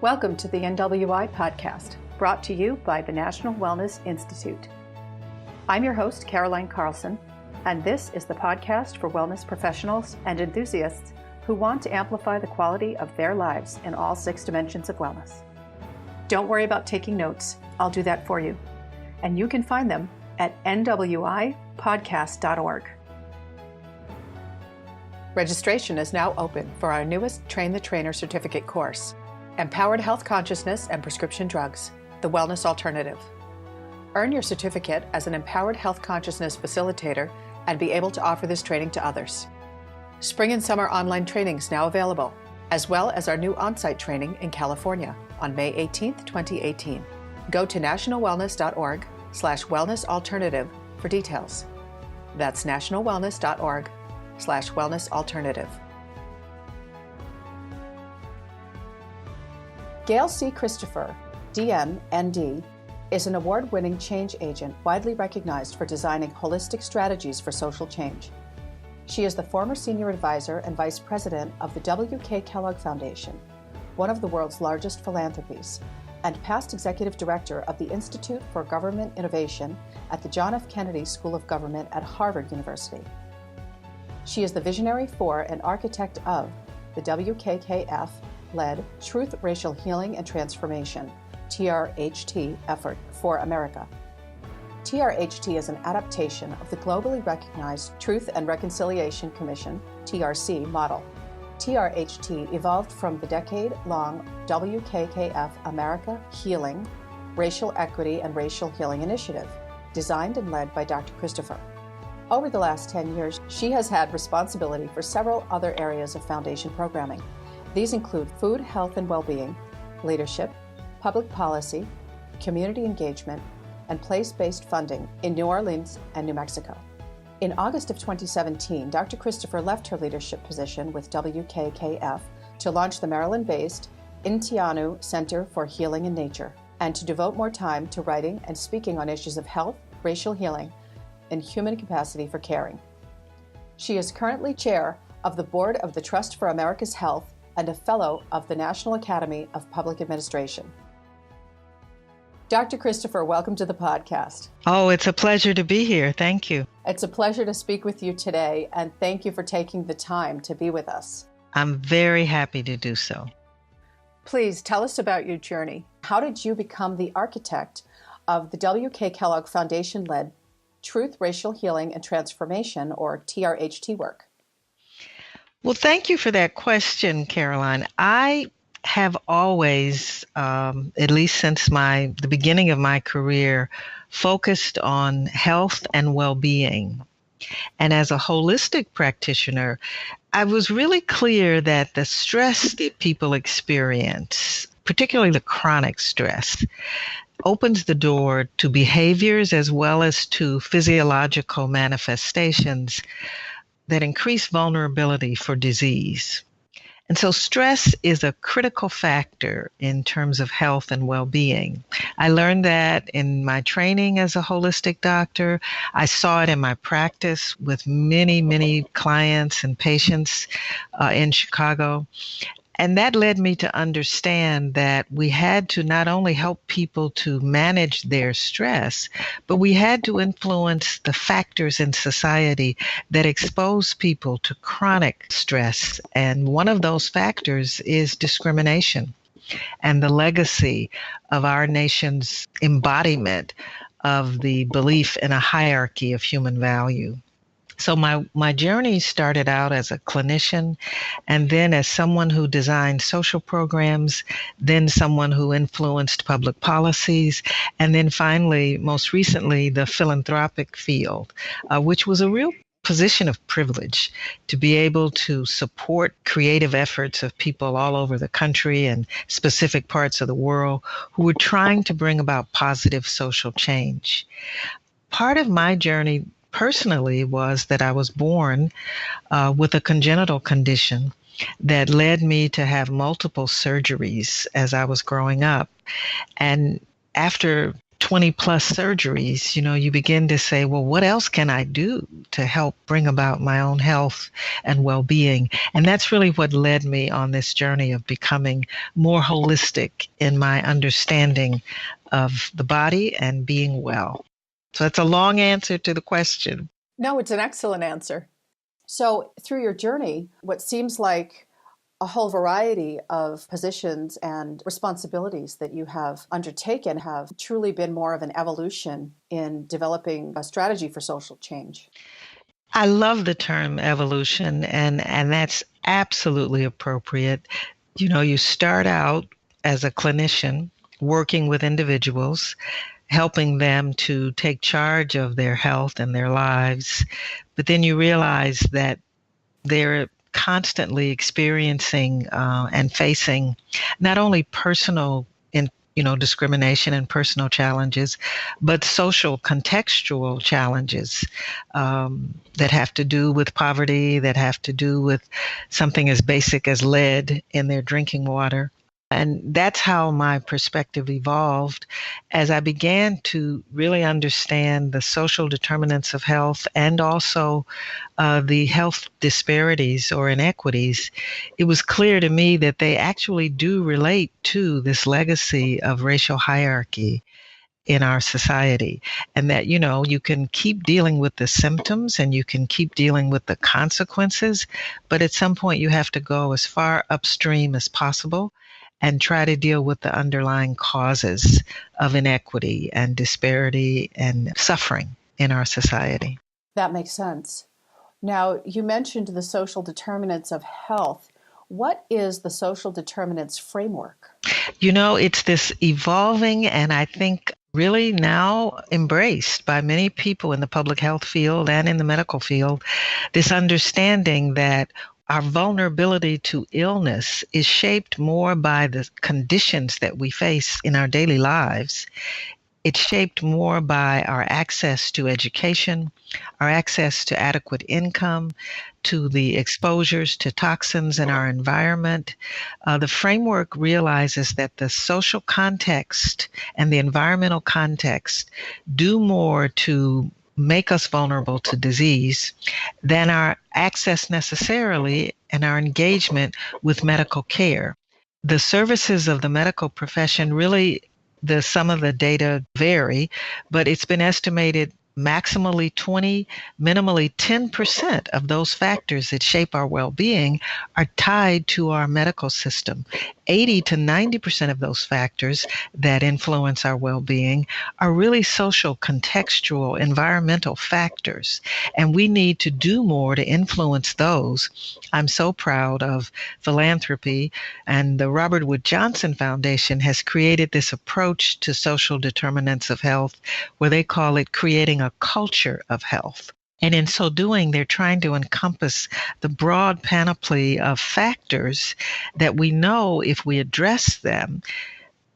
Welcome to the NWI Podcast, brought to you by the National Wellness Institute. I'm your host, Caroline Carlson, and this is the podcast for wellness professionals and enthusiasts who want to amplify the quality of their lives in all 6 dimensions of wellness. Don't worry about taking notes. I'll do that for you. And you can find them at nwipodcast.org. Registration is now open for our newest Train the Trainer certificate course, Empowered Health Consciousness and Prescription Drugs, the Wellness Alternative. Earn your certificate as an Empowered Health Consciousness facilitator and be able to offer this training to others. Spring and summer online trainings now available, as well as our new on-site training in California on May 18th, 2018. Go to nationalwellness.org/wellnessalternative for details. That's nationalwellness.org/wellnessalternative. Gail C. Christopher, DM, ND, is an award-winning change agent widely recognized for designing holistic strategies for social change. She is the former senior advisor and vice president of the Kellogg Foundation, one of the world's largest philanthropies, and past executive director of the Institute for Government Innovation at the John F. Kennedy School of Government at Harvard University. She is the visionary for and architect of the WKKF-led Truth, Racial Healing and Transformation, TRHT, effort for America. TRHT is an adaptation of the globally recognized Truth and Reconciliation Commission, TRC, model. TRHT evolved from the decade-long WKKF America Healing, Racial Equity and Racial Healing Initiative, designed and led by Dr. Christopher. Over the last 10 years, she has had responsibility for several other areas of foundation programming. These include food, health, and well-being, leadership, public policy, community engagement, and place-based funding in New Orleans and New Mexico. In August of 2017, Dr. Christopher left her leadership position with WKKF to launch the Maryland-based Intianu Center for Healing in Nature, and to devote more time to writing and speaking on issues of health, racial healing, and human capacity for caring. She is currently chair of the board of the Trust for America's Health and a fellow of the National Academy of Public Administration. Dr. Christopher, welcome to the podcast. Oh, it's a pleasure to be here. Thank you. It's a pleasure to speak with you today, and thank you for taking the time to be with us. I'm very happy to do so. Please tell us about your journey. How did you become the architect of the W.K. Kellogg Foundation-led Truth, Racial Healing and Transformation, or TRHT work? Well, thank you for that question, Caroline. I have always, at least since the beginning of my career, focused on health and well-being. And as a holistic practitioner, I was really clear that the stress that people experience, particularly the chronic stress, opens the door to behaviors as well as to physiological manifestations that increase vulnerability for disease. And so stress is a critical factor in terms of health and well-being. I learned that in my training as a holistic doctor. I saw it in my practice with many, many clients and patients in Chicago. And that led me to understand that we had to not only help people to manage their stress, but we had to influence the factors in society that expose people to chronic stress. And one of those factors is discrimination and the legacy of our nation's embodiment of the belief in a hierarchy of human value. So my journey started out as a clinician, and then as someone who designed social programs, then someone who influenced public policies, and then finally, most recently, the philanthropic field, which was a real position of privilege to be able to support creative efforts of people all over the country and specific parts of the world who were trying to bring about positive social change. Part of my journey personally was that I was born with a congenital condition that led me to have multiple surgeries as I was growing up. And after 20 plus surgeries, you begin to say, well, what else can I do to help bring about my own health and well-being? And that's really what led me on this journey of becoming more holistic in my understanding of the body and being well. So that's a long answer to the question. No, it's an excellent answer. So through your journey, what seems like a whole variety of positions and responsibilities that you have undertaken have truly been more of an evolution in developing a strategy for social change. I love the term evolution, and that's absolutely appropriate. You start out as a clinician working with individuals, helping them to take charge of their health and their lives, but then you realize that they're constantly experiencing and facing not only personal discrimination and personal challenges, but social contextual challenges that have to do with poverty, that have to do with something as basic as lead in their drinking water. And that's how my perspective evolved as I began to really understand the social determinants of health and also the health disparities or inequities. It was clear to me that they actually do relate to this legacy of racial hierarchy in our society, and that, you can keep dealing with the symptoms and you can keep dealing with the consequences, but at some point you have to go as far upstream as possible and try to deal with the underlying causes of inequity and disparity and suffering in our society. That makes sense. Now, you mentioned the social determinants of health. What is the social determinants framework? It's this evolving and I think really now embraced by many people in the public health field and in the medical field, this understanding that our vulnerability to illness is shaped more by the conditions that we face in our daily lives. It's shaped more by our access to education, our access to adequate income, to the exposures to toxins in our environment. The framework realizes that the social context and the environmental context do more to make us vulnerable to disease than our access necessarily and our engagement with medical care. The services of the medical profession really, some of the data vary, but it's been estimated maximally 20, minimally 10% of those factors that shape our well-being are tied to our medical system. 80 to 90% of those factors that influence our well-being are really social, contextual, environmental factors, and we need to do more to influence those. I'm so proud of philanthropy, and the Robert Wood Johnson Foundation has created this approach to social determinants of health where they call it creating a culture of health. And in so doing, they're trying to encompass the broad panoply of factors that we know if we address them,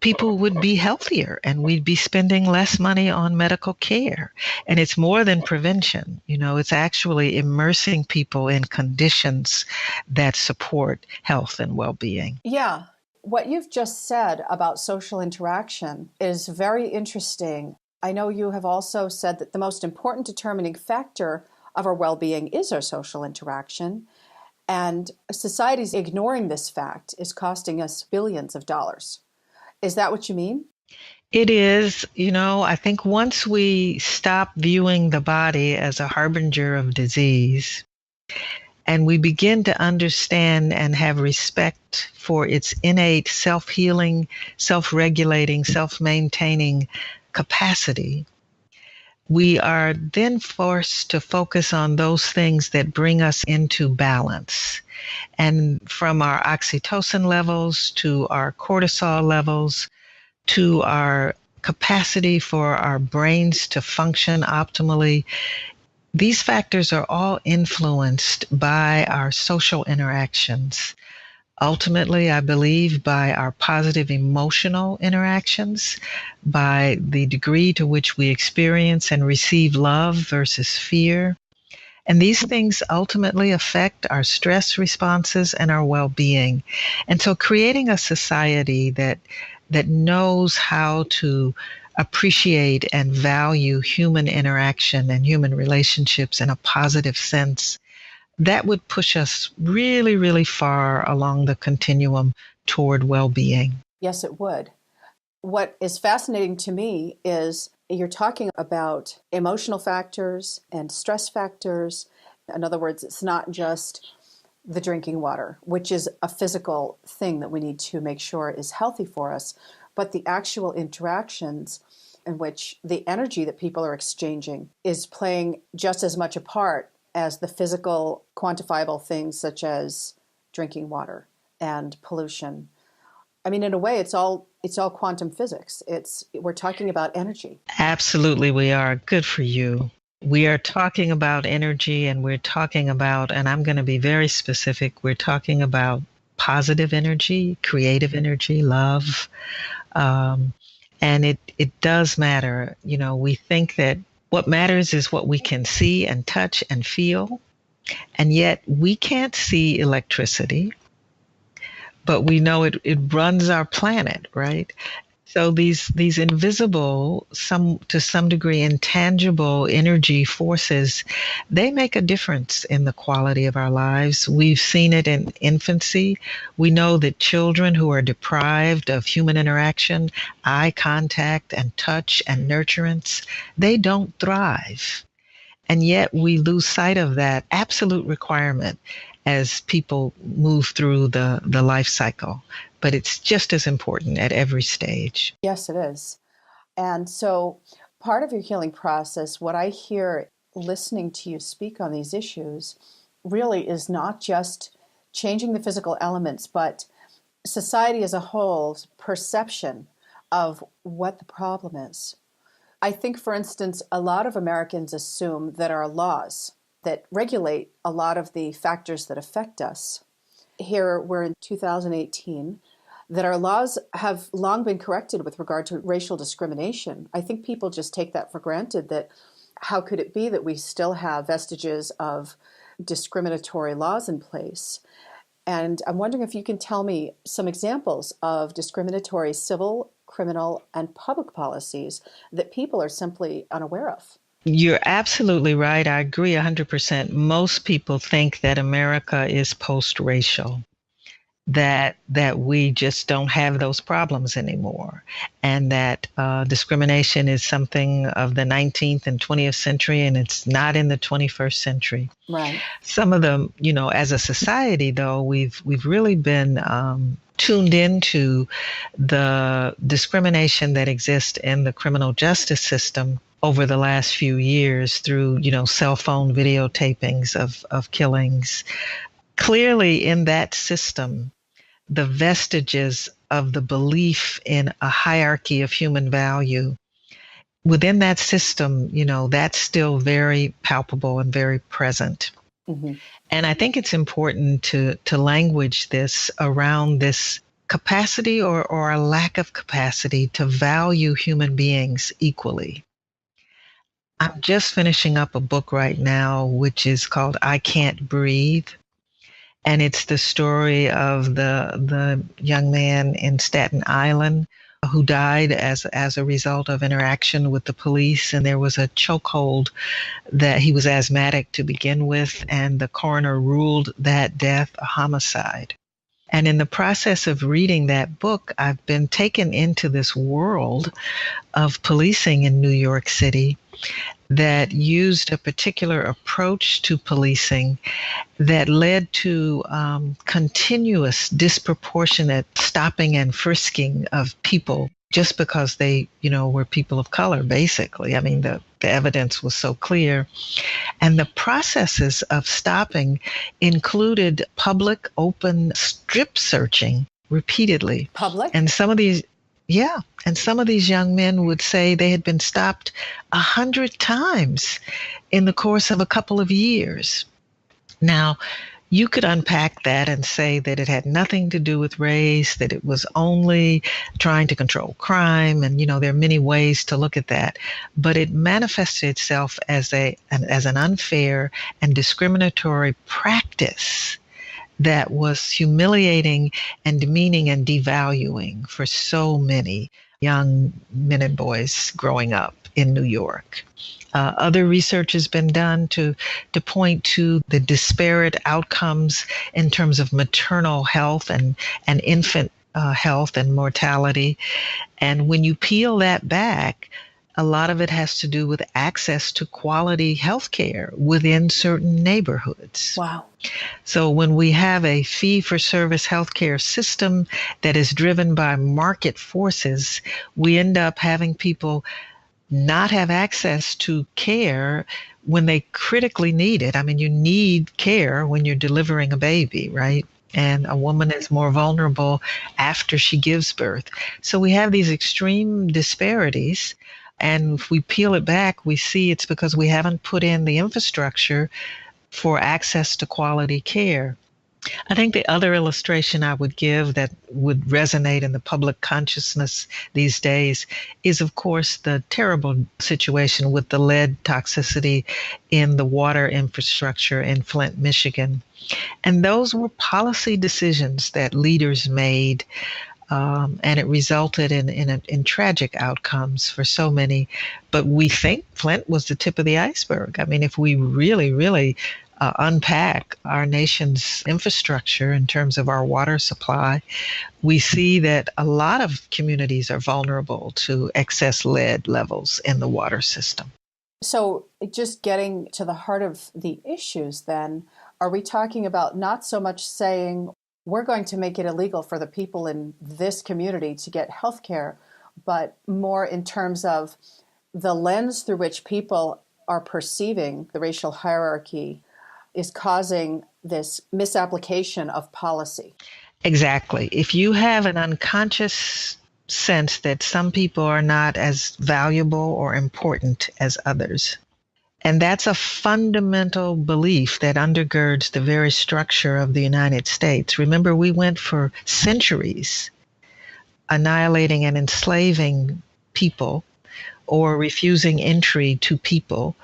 people would be healthier and we'd be spending less money on medical care. And it's more than prevention. It's actually immersing people in conditions that support health and well-being. Yeah. What you've just said about social interaction is very interesting. I know you have also said that the most important determining factor of our well-being is our social interaction, and society's ignoring this fact is costing us billions of dollars. Is that what you mean? It is. I think once we stop viewing the body as a harbinger of disease, and we begin to understand and have respect for its innate self-healing, self-regulating, self-maintaining capacity, we are then forced to focus on those things that bring us into balance. And from our oxytocin levels to our cortisol levels to our capacity for our brains to function optimally, these factors are all influenced by our social interactions. Ultimately, I believe by our positive emotional interactions, by the degree to which we experience and receive love versus fear. And these things ultimately affect our stress responses and our well-being. And so creating a society that knows how to appreciate and value human interaction and human relationships in a positive sense, that would push us really, really far along the continuum toward well-being. Yes, it would. What is fascinating to me is you're talking about emotional factors and stress factors. In other words, it's not just the drinking water, which is a physical thing that we need to make sure is healthy for us, but the actual interactions in which the energy that people are exchanging is playing just as much a part as the physical quantifiable things such as drinking water and pollution. I mean, in a way, it's all quantum physics. We're talking about energy. Absolutely, we are. Good for you. We are talking about energy, and we're talking about, and I'm going to be very specific, we're talking about positive energy, creative energy, love. And it does matter. You know, we think that what matters is what we can see and touch and feel. And yet we can't see electricity, but we know it runs our planet, right? So these invisible, to some degree intangible energy forces, they make a difference in the quality of our lives. We've seen it in infancy. We know that children who are deprived of human interaction, eye contact and touch and nurturance, they don't thrive. And yet we lose sight of that absolute requirement as people move through the life cycle. But it's just as important at every stage. Yes, it is. And so part of your healing process, what I hear listening to you speak on these issues, really is not just changing the physical elements, but society as a whole's perception of what the problem is. I think, for instance, a lot of Americans assume that our laws that regulate a lot of the factors that affect us. Here we're in 2018, that our laws have long been corrected with regard to racial discrimination. I think people just take that for granted, that how could it be that we still have vestiges of discriminatory laws in place? And I'm wondering if you can tell me some examples of discriminatory civil, criminal, and public policies that people are simply unaware of. You're absolutely right. I agree 100%. Most people think that America is post-racial, that we just don't have those problems anymore, and that discrimination is something of the 19th and 20th century, and it's not in the 21st century. Right. Some of them, you know, as a society, though, we've really been tuned into the discrimination that exists in the criminal justice system over the last few years through, you know, cell phone videotapings of killings. Clearly in that system, the vestiges of the belief in a hierarchy of human value within that system, you know, that's still very palpable and very present. Mm-hmm. And I think it's important to language this around this capacity or a lack of capacity to value human beings equally. I'm just finishing up a book right now, which is called I Can't Breathe. And it's the story of the young man in Staten Island who died as a result of interaction with the police. And there was a chokehold that he was asthmatic to begin with, and the coroner ruled that death a homicide. And in the process of reading that book, I've been taken into this world of policing in New York City that used a particular approach to policing that led to continuous disproportionate stopping and frisking of people just because they, you know, were people of color, basically. I mean, the evidence was so clear. And the processes of stopping included public, open strip searching repeatedly. Public? And some of these young men would say they had been stopped 100 times in the course of a couple of years. Now, you could unpack that and say that it had nothing to do with race, that it was only trying to control crime. And, you know, there are many ways to look at that. But it manifested itself as an unfair and discriminatory practice that was humiliating and demeaning and devaluing for so many young men and boys growing up in New York. Other research has been done to point to the disparate outcomes in terms of maternal health and infant health and mortality. And when you peel that back, a lot of it has to do with access to quality health care within certain neighborhoods. Wow. So when we have a fee-for-service healthcare system that is driven by market forces, we end up having people not have access to care when they critically need it. I mean, you need care when you're delivering a baby, right? And a woman is more vulnerable after she gives birth. So we have these extreme disparities. And if we peel it back, we see it's because we haven't put in the infrastructure for access to quality care. I think the other illustration I would give that would resonate in the public consciousness these days is, of course, the terrible situation with the lead toxicity in the water infrastructure in Flint, Michigan. And those were policy decisions that leaders made, and it resulted in tragic outcomes for so many. But we think Flint was the tip of the iceberg. I mean, if we really unpack our nation's infrastructure in terms of our water supply, we see that a lot of communities are vulnerable to excess lead levels in the water system. So just getting to the heart of the issues then, are we talking about not so much saying we're going to make it illegal for the people in this community to get health care, but more in terms of the lens through which people are perceiving the racial hierarchy is causing this misapplication of policy? Exactly. If you have an unconscious sense that some people are not as valuable or important as others, and that's a fundamental belief that undergirds the very structure of the United States. Remember, we went for centuries annihilating and enslaving people or refusing entry to people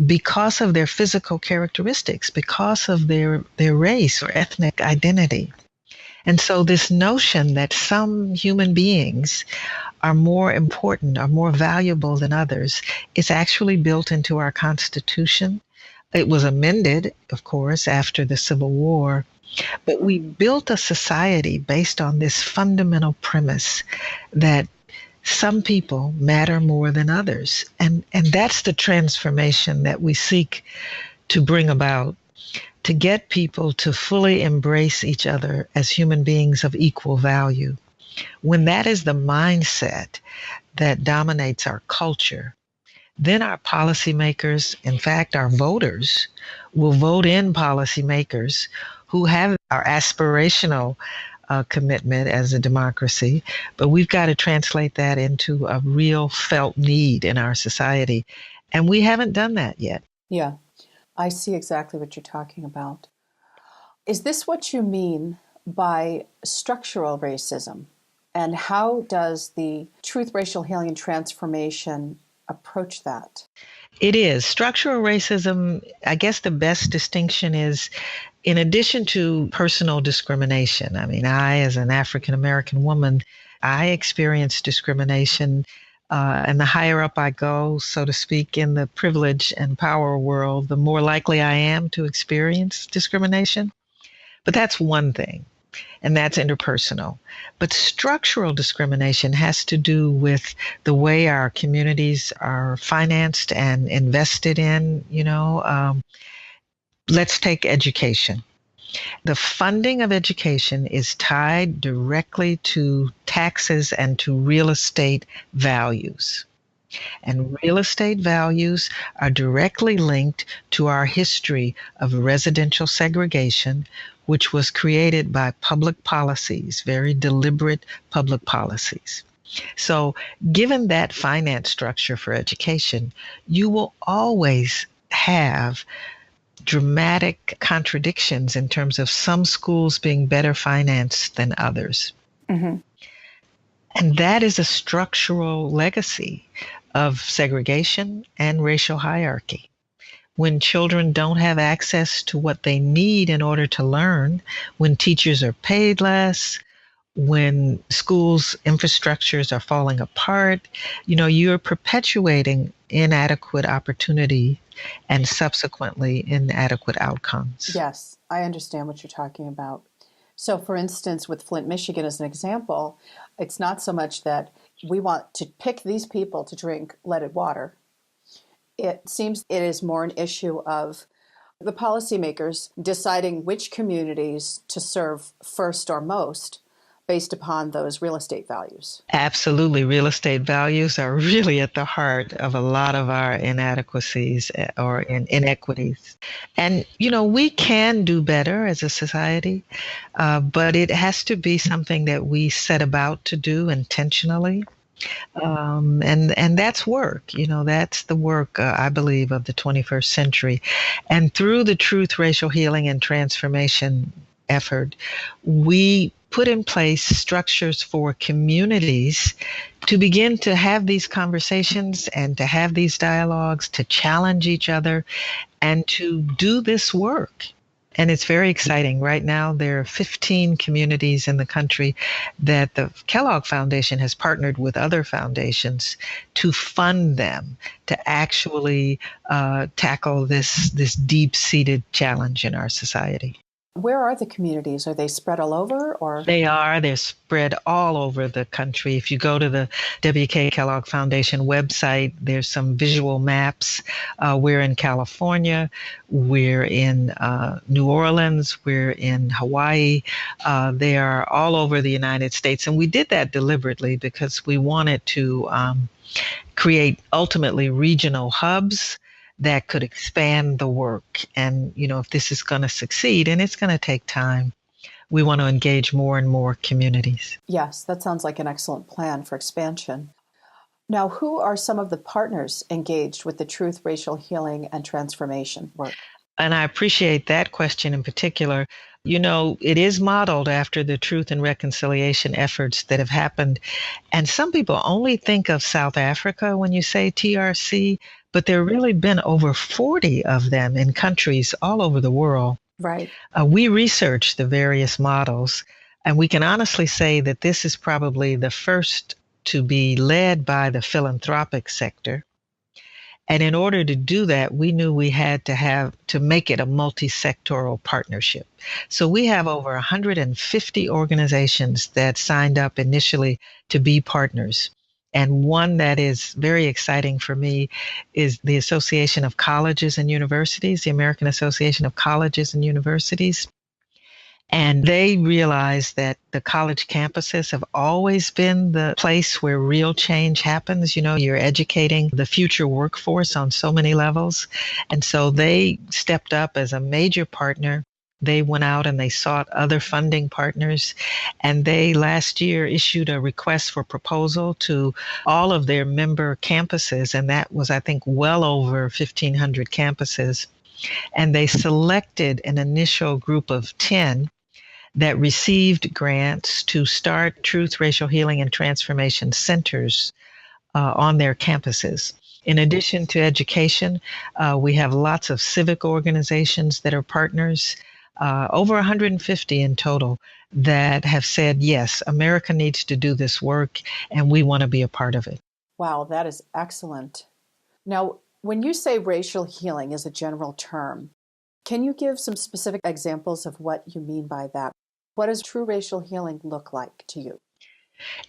because of their physical characteristics, because of their race or ethnic identity. And so this notion that some human beings are more important, are more valuable than others, is actually built into our Constitution. It was amended, of course, after the Civil War, but we built a society based on this fundamental premise that some people matter more than others. And that's the transformation that we seek to bring about, to get people to fully embrace each other as human beings of equal value. When that is the mindset that dominates our culture, then our policymakers, in fact, our voters, will vote in policymakers who have our aspirational commitment as a democracy, but we've got to translate that into a real felt need in our society. And we haven't done that yet. Yeah, I see exactly what you're talking about. Is this what you mean by structural racism? And how does the Truth, Racial Healing, and Transformation approach that? It is. Structural racism, I guess the best distinction is, in addition to personal discrimination, I mean, I, as an African American woman, I experience discrimination. And the higher up I go, so to speak, in the privilege and power world, the more likely I am to experience discrimination. But that's one thing, and that's interpersonal. But structural discrimination has to do with the way our communities are financed and invested in, let's take education. The funding of education is tied directly to taxes and to real estate values. And real estate values are directly linked to our history of residential segregation, which was created by public policies, very deliberate public policies. So given that finance structure for education, you will always have dramatic contradictions in terms of some schools being better financed than others. Mm-hmm. And that is a structural legacy of segregation and racial hierarchy. When children don't have access to what they need in order to learn, when teachers are paid less, when schools' infrastructures are falling apart, you're perpetuating inadequate opportunity and subsequently inadequate outcomes. Yes, I understand what you're talking about. So, for instance, with Flint, Michigan as an example, it's not so much that we want to pick these people to drink leaded water. It seems it is more an issue of the policymakers deciding which communities to serve first or most based upon those real estate values. Absolutely. Real estate values are really at the heart of a lot of our inadequacies or inequities. And, we can do better as a society, but it has to be something that we set about to do intentionally. And that's work, that's the work, I believe, of the 21st century. And through the Truth, Racial Healing, and Transformation effort, we put in place structures for communities to begin to have these conversations and to have these dialogues, to challenge each other and to do this work. And it's very exciting. Right now, there are 15 communities in the country that the Kellogg Foundation has partnered with other foundations to fund them to actually tackle this deep-seated challenge in our society. Where are the communities? Are they spread all over, or? They're spread all over the country. If you go to the WK Kellogg Foundation website, there's some visual maps. We're in California, we're in New Orleans, we're in Hawaii. They are all over the United States. And we did that deliberately because we wanted to create ultimately regional hubs that could expand the work. And, if this is going to succeed, and it's going to take time, we want to engage more and more communities. Yes, that sounds like an excellent plan for expansion. Now, who are some of the partners engaged with the Truth, Racial Healing, and Transformation work? And I appreciate that question in particular. It is modeled after the truth and reconciliation efforts that have happened. And some people only think of South Africa when you say TRC, but there have really been over 40 of them in countries all over the world. Right. We researched the various models, and we can honestly say that this is probably the first to be led by the philanthropic sector. And in order to do that, we knew we had to make it a multi-sectoral partnership. So we have over 150 organizations that signed up initially to be partners. And one that is very exciting for me is the Association of Colleges and Universities, the American Association of Colleges and Universities. And they realize that the college campuses have always been the place where real change happens. You're educating the future workforce on so many levels. And so they stepped up as a major partner. They went out and they sought other funding partners. And they last year issued a request for proposal to all of their member campuses. And that was, I think, well over 1,500 campuses. And they selected an initial group of 10 that received grants to start Truth, Racial Healing, and Transformation centers on their campuses. In addition to education, we have lots of civic organizations that are partners, over 150 in total, that have said, yes, America needs to do this work, and we want to be a part of it. Wow, that is excellent. Now, when you say racial healing as a general term, can you give some specific examples of what you mean by that? What does true racial healing look like to you?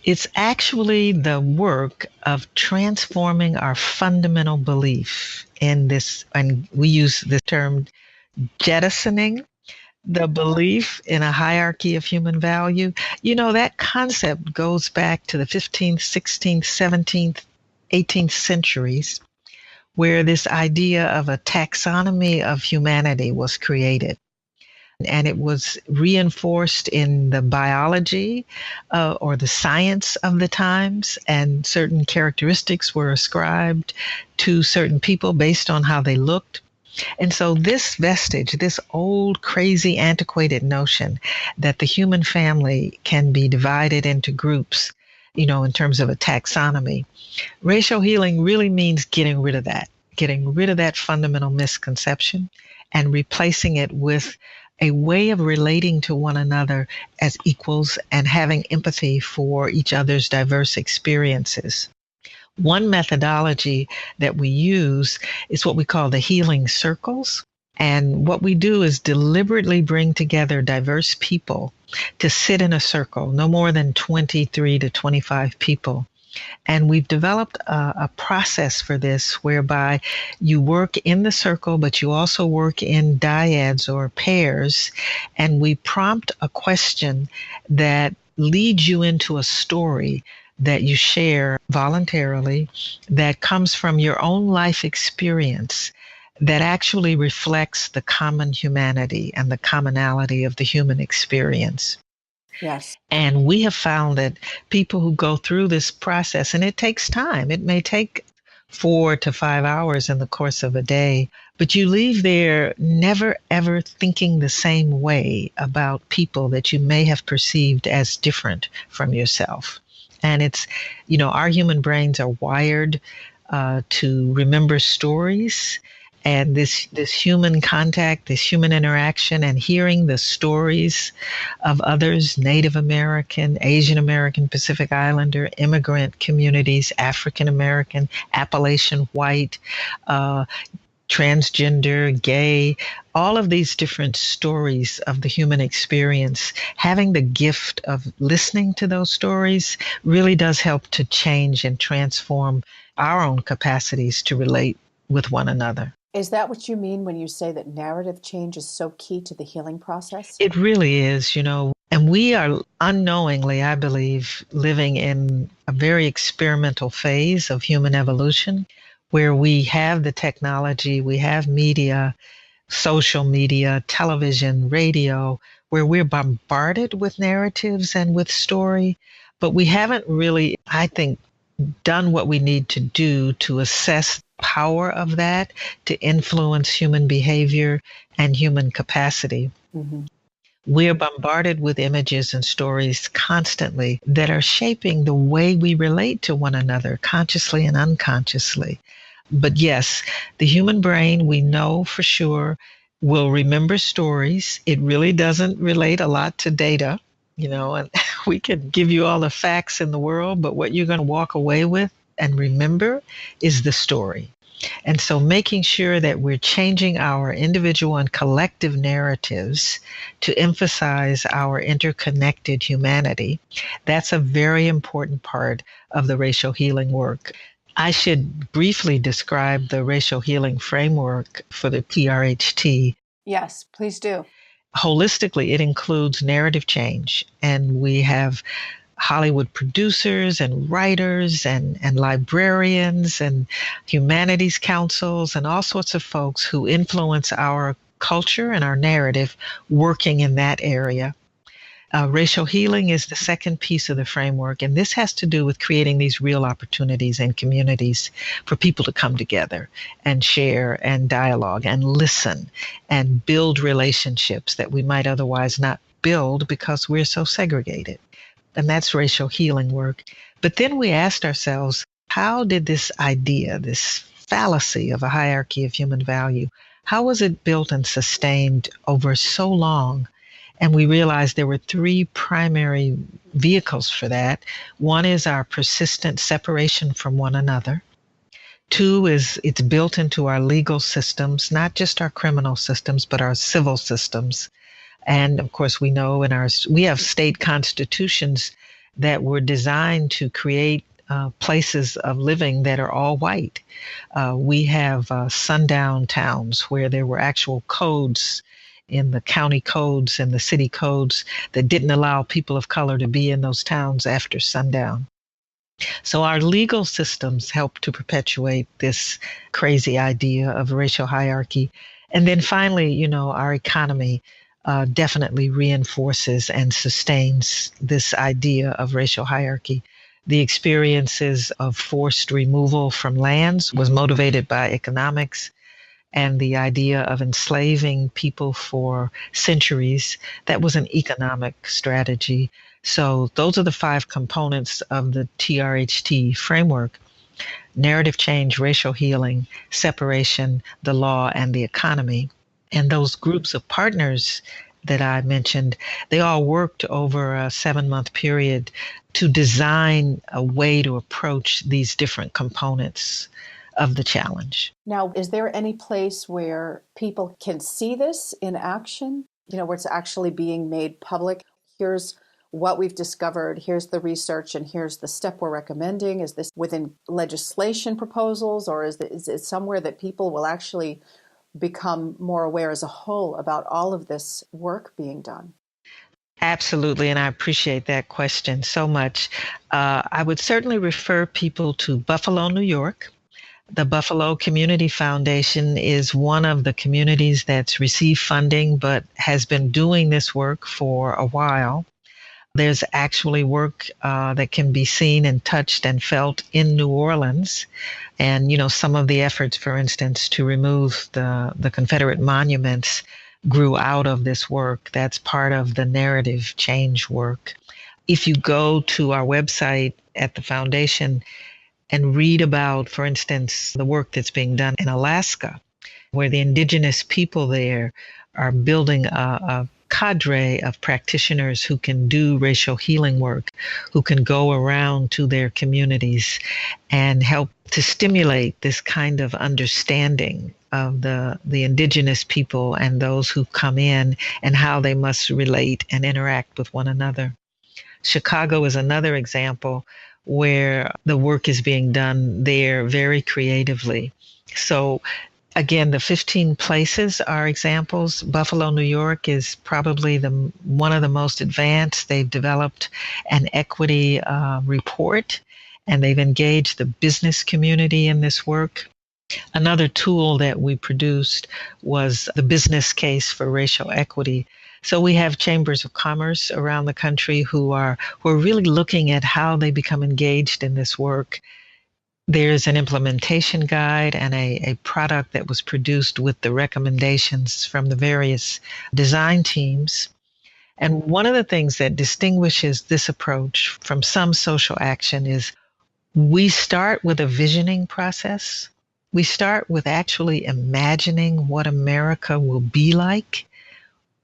It's actually the work of transforming our fundamental belief in this, and we use the term jettisoning the belief in a hierarchy of human value. That concept goes back to the 15th, 16th, 17th, 18th centuries, where this idea of a taxonomy of humanity was created. And it was reinforced in the biology or the science of the times, and certain characteristics were ascribed to certain people based on how they looked. And so this vestige, this old, crazy, antiquated notion that the human family can be divided into groups, in terms of a taxonomy, racial healing really means getting rid of that fundamental misconception and replacing it with a way of relating to one another as equals and having empathy for each other's diverse experiences. One methodology that we use is what we call the healing circles. And what we do is deliberately bring together diverse people to sit in a circle, no more than 23 to 25 people. And we've developed a process for this whereby you work in the circle, but you also work in dyads or pairs. And we prompt a question that leads you into a story that you share voluntarily that comes from your own life experience that actually reflects the common humanity and the commonality of the human experience. Yes. And we have found that people who go through this process, and it takes time, it may take 4 to 5 hours in the course of a day, but you leave there never ever thinking the same way about people that you may have perceived as different from yourself. And it's, our human brains are wired to remember stories. And this human contact, this human interaction, and hearing the stories of others, Native American, Asian American, Pacific Islander, immigrant communities, African American, Appalachian white, transgender, gay, all of these different stories of the human experience, having the gift of listening to those stories really does help to change and transform our own capacities to relate with one another. Is that what you mean when you say that narrative change is so key to the healing process? It really is, and we are unknowingly, I believe, living in a very experimental phase of human evolution where we have the technology, we have media, social media, television, radio, where we're bombarded with narratives and with story, but we haven't really, I think, done what we need to do to assess power of that to influence human behavior and human capacity. Mm-hmm. We're bombarded with images and stories constantly that are shaping the way we relate to one another, consciously and unconsciously. But yes, the human brain, we know for sure, will remember stories. It really doesn't relate a lot to data, and we can give you all the facts in the world, but what you're going to walk away with and remember is the story. And so making sure that we're changing our individual and collective narratives to emphasize our interconnected humanity, that's a very important part of the racial healing work. I should briefly describe the racial healing framework for the TRHT. Yes, please do. Holistically, it includes narrative change, and we have Hollywood producers and writers and librarians and humanities councils and all sorts of folks who influence our culture and our narrative working in that area. Racial healing is the second piece of the framework, and this has to do with creating these real opportunities in communities for people to come together and share and dialogue and listen and build relationships that we might otherwise not build because we're so segregated. And that's racial healing work. But then we asked ourselves, how did this idea, this fallacy of a hierarchy of human value, how was it built and sustained over so long? And we realized there were 3 primary vehicles for that. One is our persistent separation from one another. 2 is it's built into our legal systems, not just our criminal systems, but our civil systems. And of course, we know we have state constitutions that were designed to create places of living that are all white. We have sundown towns where there were actual codes in the county codes and the city codes that didn't allow people of color to be in those towns after sundown. So our legal systems help to perpetuate this crazy idea of racial hierarchy. And then finally, our economy definitely reinforces and sustains this idea of racial hierarchy. The experiences of forced removal from lands was motivated by economics, and the idea of enslaving people for centuries, that was an economic strategy. So those are the 5 components of the TRHT framework: narrative change, racial healing, separation, the law, and the economy. And those groups of partners that I mentioned, they all worked over a 7-month period to design a way to approach these different components of the challenge. Now, is there any place where people can see this in action? Where it's actually being made public? Here's what we've discovered, here's the research, and here's the step we're recommending. Is this within legislation proposals, or is it somewhere that people will actually become more aware as a whole about all of this work being done? Absolutely, and I appreciate that question so much. I would certainly refer people to Buffalo, New York. The Buffalo Community Foundation is one of the communities that's received funding but has been doing this work for a while. There's actually work that can be seen and touched and felt in New Orleans. And, some of the efforts, for instance, to remove the Confederate monuments grew out of this work. That's part of the narrative change work. If you go to our website at the foundation and read about, for instance, the work that's being done in Alaska, where the indigenous people there are building a cadre of practitioners who can do racial healing work, who can go around to their communities and help to stimulate this kind of understanding of the indigenous people and those who come in and how they must relate and interact with one another. Chicago is another example where the work is being done there very creatively. So again, the 15 places are examples. Buffalo, New York is probably one of the most advanced. They've developed an equity report, and they've engaged the business community in this work. Another tool that we produced was the business case for racial equity. So we have chambers of commerce around the country who are really looking at how they become engaged in this work. There's an implementation guide and a product that was produced with the recommendations from the various design teams. And one of the things that distinguishes this approach from some social action is we start with a visioning process. We start with actually imagining what America will be like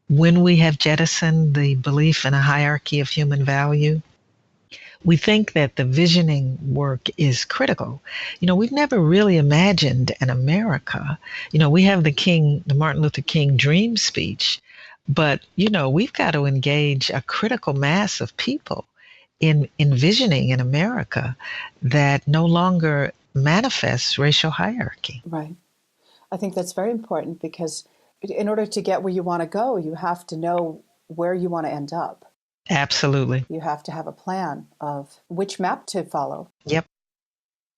when we have jettisoned the belief in a hierarchy of human value. We think that the visioning work is critical. We've never really imagined an America. We have the Martin Luther King dream speech, but, we've got to engage a critical mass of people in envisioning an America that no longer manifests racial hierarchy. Right. I think that's very important because in order to get where you want to go, you have to know where you want to end up. Absolutely. You have to have a plan of which map to follow. Yep.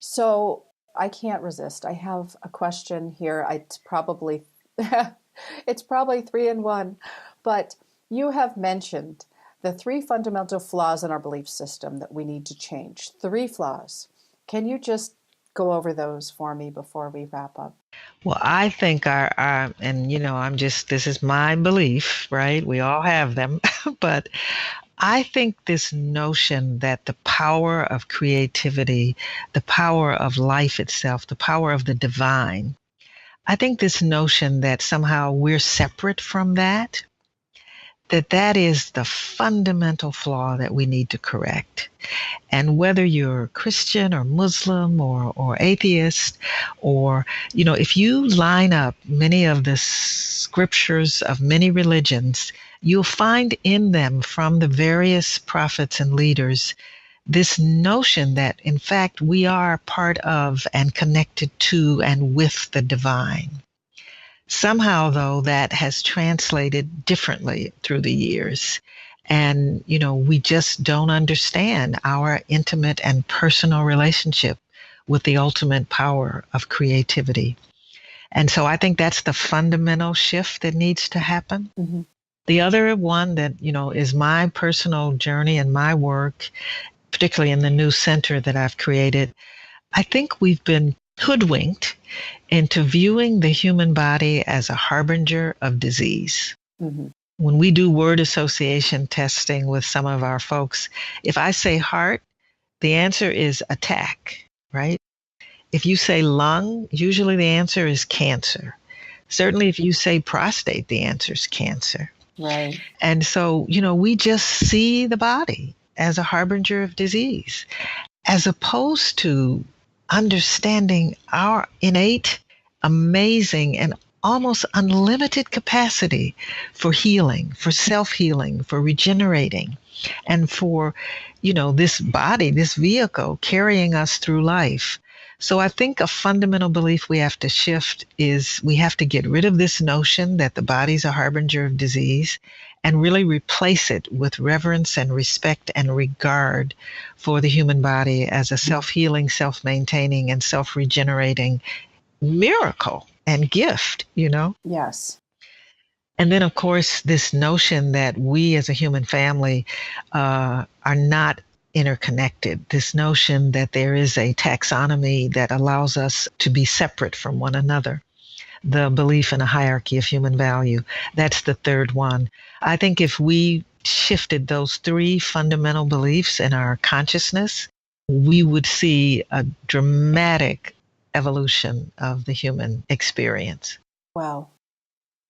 So I can't resist. I have a question here. It's probably 3 in 1, but you have mentioned the 3 fundamental flaws in our belief system that we need to change. 3 flaws. Can you just go over those for me before we wrap up? Well, I think this is my belief, right? We all have them, but I think this notion that the power of creativity, the power of life itself, the power of the divine, I think this notion that somehow we're separate from that is the fundamental flaw that we need to correct. And whether you're Christian or Muslim or atheist, or, if you line up many of the scriptures of many religions, you'll find in them from the various prophets and leaders this notion that, in fact, we are part of and connected to and with the divine. Somehow, though, that has translated differently through the years. And, we just don't understand our intimate and personal relationship with the ultimate power of creativity. And so I think that's the fundamental shift that needs to happen. Mm-hmm. The other one that, is my personal journey and my work, particularly in the new center that I've created, I think we've been hoodwinked into viewing the human body as a harbinger of disease. Mm-hmm. When we do word association testing with some of our folks, if I say heart, the answer is attack, right? If you say lung, usually the answer is cancer. Certainly, if you say prostate, the answer is cancer. Right. And so, we just see the body as a harbinger of disease, as opposed to understanding our innate, amazing, and almost unlimited capacity for healing, for self-healing, for regenerating, and for, this body, this vehicle carrying us through life. So I think a fundamental belief we have to shift is we have to get rid of this notion that the body's a harbinger of disease and really replace it with reverence and respect and regard for the human body as a self-healing, self-maintaining, and self-regenerating miracle and gift, Yes. And then, of course, this notion that we as a human family are not interconnected, this notion that there is a taxonomy that allows us to be separate from one another, the belief in a hierarchy of human value. That's the third one. I think if we shifted those three fundamental beliefs in our consciousness, we would see a dramatic evolution of the human experience. Wow.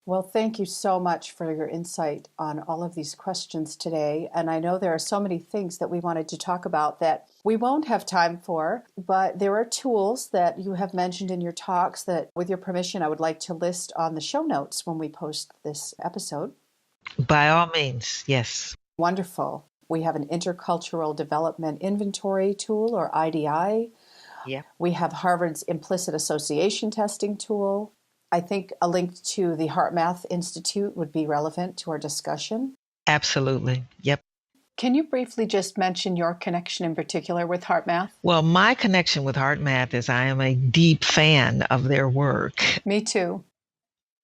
Well, thank you so much for your insight on all of these questions today. And I know there are so many things that we wanted to talk about that we won't have time for, but there are tools that you have mentioned in your talks that, with your permission, I would like to list on the show notes when we post this episode. By all means, yes. Wonderful. We have an intercultural development inventory tool, or IDI. Yeah. We have Harvard's implicit association testing tool. I think a link to the HeartMath Institute would be relevant to our discussion. Absolutely. Yep. Can you briefly just mention your connection in particular with HeartMath? Well, my connection with HeartMath is I am a deep fan of their work. Me too.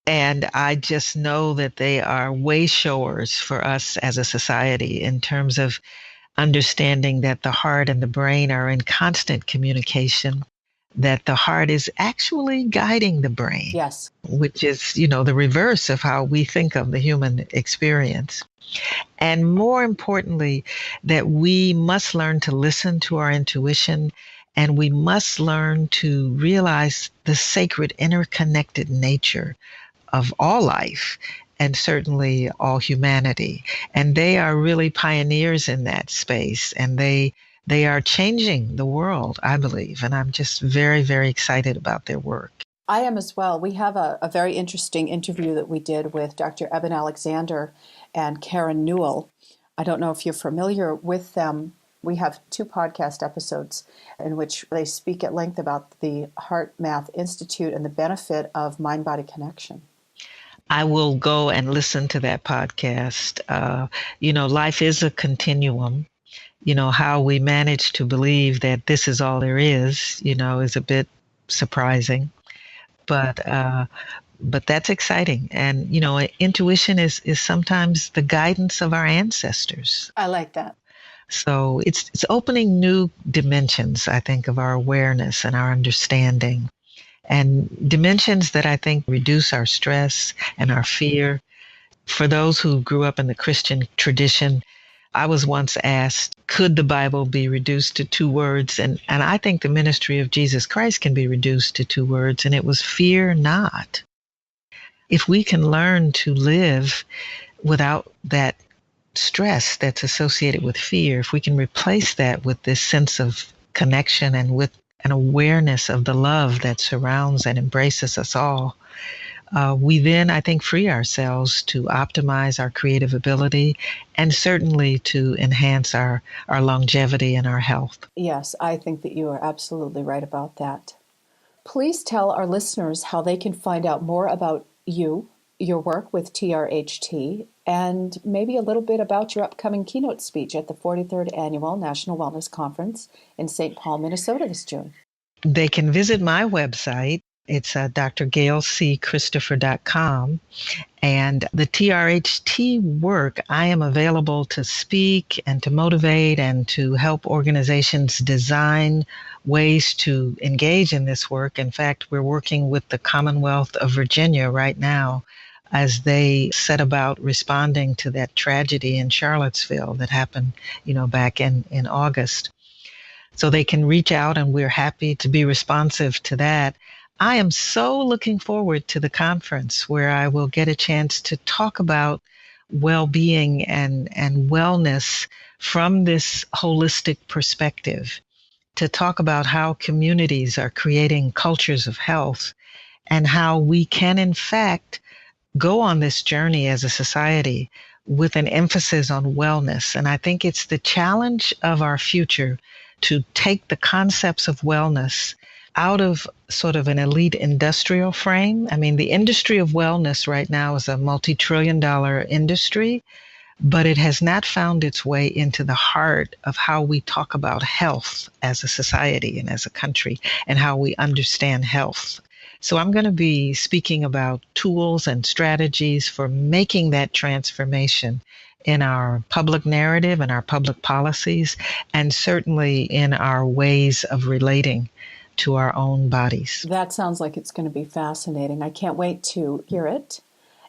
And I just know that they are way showers for us as a society in terms of understanding that the heart and the brain are in constant communication, that the heart is actually guiding the brain. Yes. Which is, the reverse of how we think of the human experience. And more importantly, that we must learn to listen to our intuition, and we must learn to realize the sacred interconnected nature of all life, and certainly all humanity. And they are really pioneers in that space, and they are changing the world, I believe. And I'm just very, very excited about their work. I am as well. We have a very interesting interview that we did with Dr. Eben Alexander and Karen Newell. I don't know if you're familiar with them. We have 2 podcast episodes in which they speak at length about the HeartMath Institute and the benefit of mind-body connection. I will go and listen to that podcast. Life is a continuum. How we manage to believe that this is all there is, is a bit surprising. But that's exciting. And, intuition is sometimes the guidance of our ancestors. I like that. So it's opening new dimensions, I think, of our awareness and our understanding. And dimensions that I think reduce our stress and our fear. For those who grew up in the Christian tradition, I was once asked, could the Bible be reduced to 2 words? And I think the ministry of Jesus Christ can be reduced to 2 words, and it was fear not. If we can learn to live without that stress that's associated with fear, if we can replace that with this sense of connection and with an awareness of the love that surrounds and embraces us all, we then, I think, free ourselves to optimize our creative ability and certainly to enhance our longevity and our health. Yes, I think that you are absolutely right about that. Please tell our listeners how they can find out more about you, your work with TRHT, and maybe a little bit about your upcoming keynote speech at the 43rd Annual National Wellness Conference in St. Paul, Minnesota this June. They can visit my website. It's drgailcchristopher.com. And the TRHT work, I am available to speak and to motivate and to help organizations design ways to engage in this work. In fact, we're working with the Commonwealth of Virginia right now as they set about responding to that tragedy in Charlottesville that happened, back in August. So they can reach out, and we're happy to be responsive to that. I am so looking forward to the conference where I will get a chance to talk about well-being and wellness from this holistic perspective, to talk about how communities are creating cultures of health and how we can, in fact, go on this journey as a society with an emphasis on wellness. And I think it's the challenge of our future to take the concepts of wellness out of sort of an elite industrial frame. I mean, the industry of wellness right now is a multi-trillion-dollar industry, but it has not found its way into the heart of how we talk about health as a society and as a country and how we understand health. So I'm going to be speaking about tools and strategies for making that transformation in our public narrative and our public policies, and certainly in our ways of relating to our own bodies. That sounds like it's going to be fascinating. I can't wait to hear it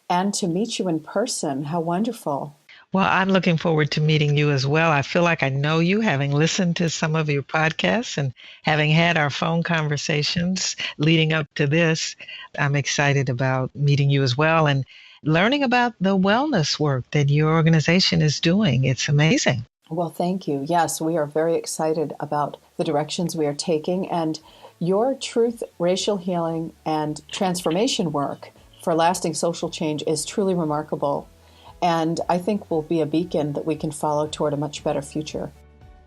and to meet you in person. How wonderful. Well, I'm looking forward to meeting you as well. I feel like I know you, having listened to some of your podcasts and having had our phone conversations leading up to this. I'm excited about meeting you as well and learning about the wellness work that your organization is doing. It's amazing. Well, thank you. Yes, we are very excited about the directions we are taking, and your truth, racial healing, and transformation work for lasting social change is truly remarkable, and I think will be a beacon that we can follow toward a much better future.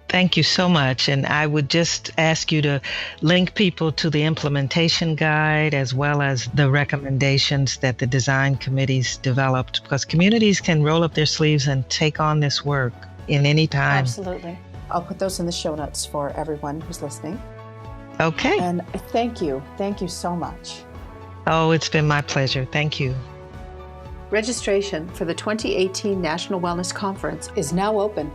Thank you so much. And I would just ask you to link people to the implementation guide as well as the recommendations that the design committees developed, because communities can roll up their sleeves and take on this work in any time. Absolutely. I'll put those in the show notes for everyone who's listening. Okay. And thank you. Thank you so much. Oh, it's been my pleasure. Thank you. Registration for the 2018 National Wellness Conference is now open.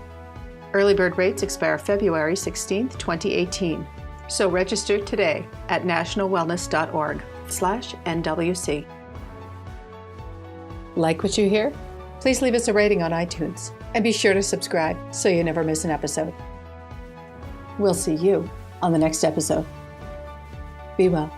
Early bird rates expire February 16th, 2018. So register today at nationalwellness.org/NWC. Like what you hear? Please leave us a rating on iTunes and be sure to subscribe so you never miss an episode. We'll see you on the next episode. Be well.